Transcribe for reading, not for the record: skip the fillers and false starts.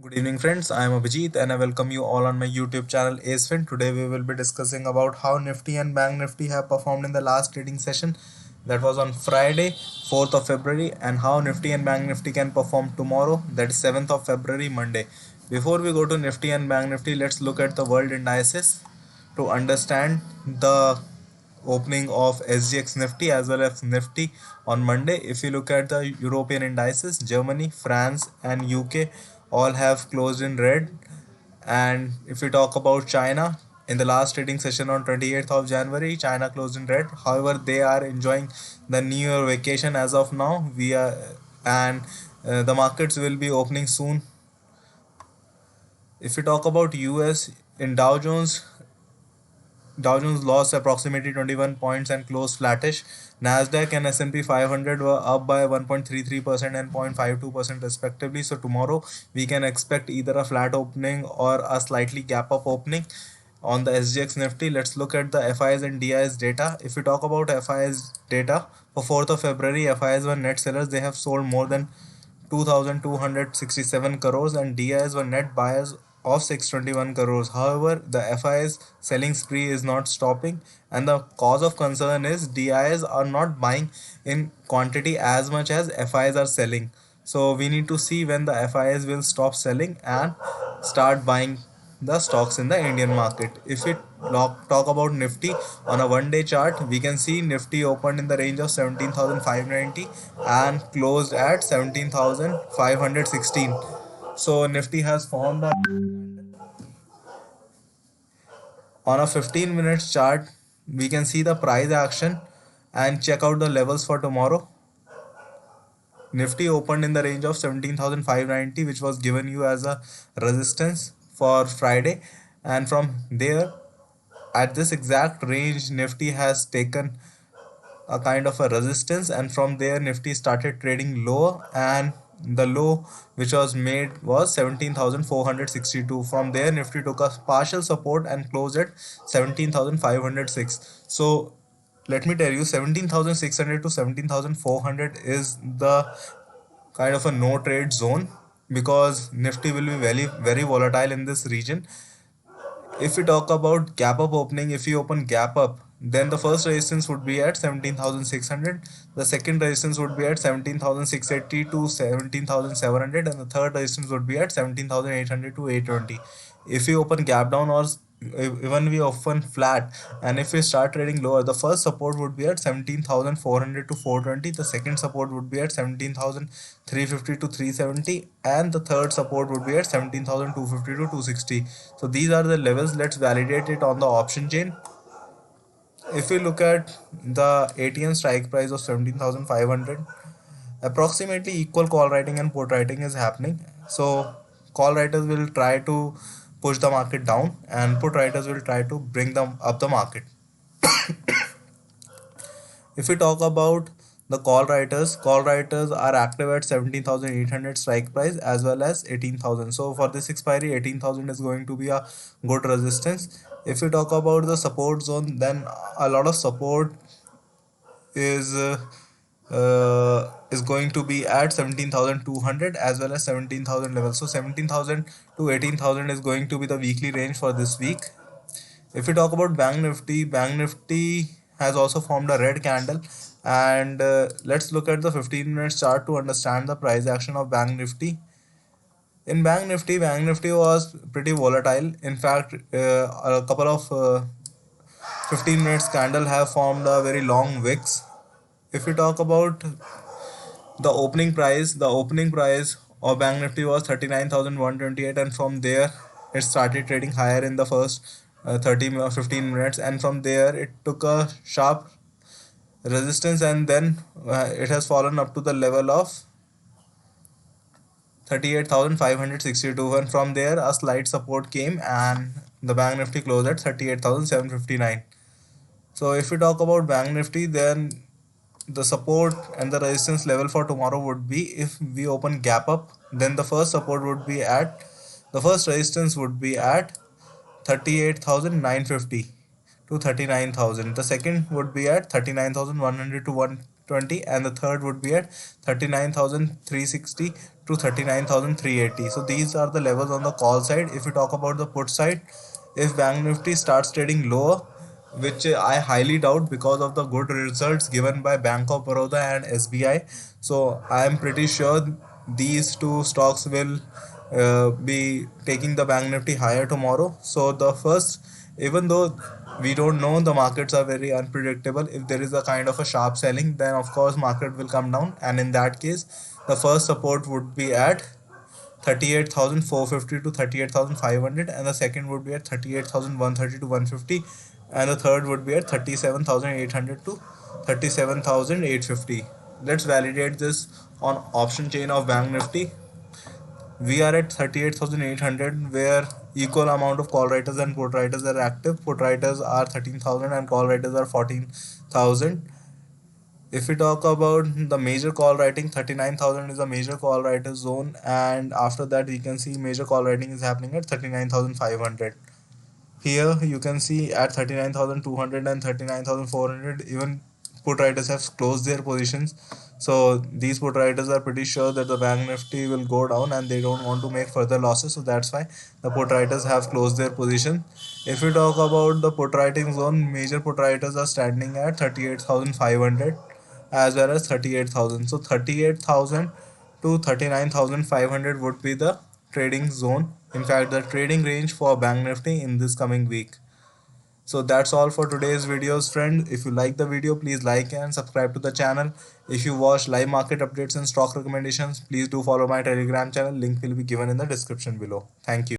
Good evening friends, I am Abhijit and I welcome you all on my YouTube channel AceFin. Today we will be discussing about how Nifty and Bank Nifty have performed in the last trading session that was on Friday 4th of February and how Nifty and Bank Nifty can perform tomorrow, that is 7th of February, Monday. Before we go to Nifty and Bank Nifty, let's look at the world indices to understand the opening of SGX Nifty as well as Nifty on Monday. If you look at the European indices, Germany, France, and UK all have closed in red. And if we talk about China, in the last trading session on 28th of January, China closed in red. However, they are enjoying the New Year vacation as of now. The markets will be opening soon. If we talk about US in Dow Jones lost approximately 21 points and closed flattish. Nasdaq and S&P 500 were up by 1.33% and 0.52% respectively. So tomorrow we can expect either a flat opening or a slightly gap up opening. On the SGX Nifty, let's look at the FIs and DIs data. If we talk about FIs data for 4th of February, FIs were net sellers. They have sold more than 2,267 crores and DIs were net buyers of 621 crores. However, the FIs selling spree is not stopping, and the cause of concern is DIs are not buying in quantity as much as FIs are selling. So we need to see when the FIs will stop selling and start buying the stocks in the Indian market. If we talk about Nifty on a 1 day chart, we can see Nifty opened in the range of 17,590 and closed at 17,516. So Nifty has formed a on a 15 minutes chart. We can see the price action and check out the levels for tomorrow. Nifty opened in the range of 17,590, which was given you as a resistance for Friday, and from there, at this exact range, Nifty has taken a kind of a resistance, and from there Nifty started trading lower, and the low which was made was 17,462. From there Nifty took a partial support and closed at 17,506. So let me tell you, 17,600 to 17,400 is the kind of a no trade zone, because Nifty will be very volatile in this region. If we talk about gap up opening, if you open gap up, then the first resistance would be at 17,600, the second resistance would be at 17,680 to 17,700, and the third resistance would be at 17,800 to 820. If you open gap down, or even we open flat, and if we start trading lower, the first support would be at 17,400 to 420, the second support would be at 17,350 to 370, and the third support would be at 17,250 to 260. So these are the levels. Let's validate it on the option chain. If we look at the ATM strike price of 17,500, approximately equal call writing and put writing is happening. So call writers will try to push the market down, and put writers will try to bring them up the market. If we talk about the call writers are active at 17,800 strike price as well as 18,000. So for this expiry, 18,000 is going to be a good resistance. If we talk about the support zone, then a lot of support is uh, is going to be at 17,200 as well as 17,000 level. So 17,000 to 18,000 is going to be the weekly range for this week. If we talk about Bank Nifty has also formed a red candle, and let's look at the 15 minutes chart to understand the price action of Bank Nifty. In Bank Nifty was pretty volatile. In fact, a couple of 15 minutes candle have formed a very long wicks. If we talk about the opening price of Bank Nifty was 39,128, and from there it started trading higher in the first 30 or 15 minutes, and from there it took a sharp resistance, and then it has fallen up to the level of 38,562, and from there a slight support came and the Bank Nifty closed at 38,759. So if we talk about Bank Nifty, then the support and the resistance level for tomorrow would be, if we open gap up, then the first resistance would be at 38,950 to 39,000. The second would be at 39,100 to 120, and the third would be at 39,360 to to 39,380. So these are the levels on the call side. If we talk about the put side, if Bank Nifty starts trading lower, which I highly doubt because of the good results given by Bank of Baroda and SBI, so I am pretty sure these two stocks will be taking the Bank Nifty higher tomorrow. So the first, even though we don't know, the markets are very unpredictable, if there is a kind of a sharp selling, then of course market will come down, and in that case the first support would be at 38,450 to 38,500, and the second would be at 38,130 to 150, and the third would be at 37,800 to 37,850. Let's validate this on option chain of Bank Nifty. We are at 38,800, where equal amount of call writers and put writers are active. Put writers are 13,000 and call writers are 14,000. If we talk about the major call writing, 39,000 is a major call writer zone, and after that we can see major call writing is happening at 39,500. Here you can see at 39,200 and 39,400, even put writers have closed their positions. So these put writers are pretty sure that the Bank Nifty will go down and they don't want to make further losses. So that's why the put writers have closed their position. If we talk about the put writing zone, major put writers are standing at 38,500 as well as 38,000. So 38,000 to 39,500 would be the trading zone. In fact, the trading range for Bank Nifty in this coming week. So that's all for today's videos, friend. If you like the video, please like and subscribe to the channel. If you watch live market updates and stock recommendations, please do follow my Telegram channel. Link will be given in the description below. Thank you.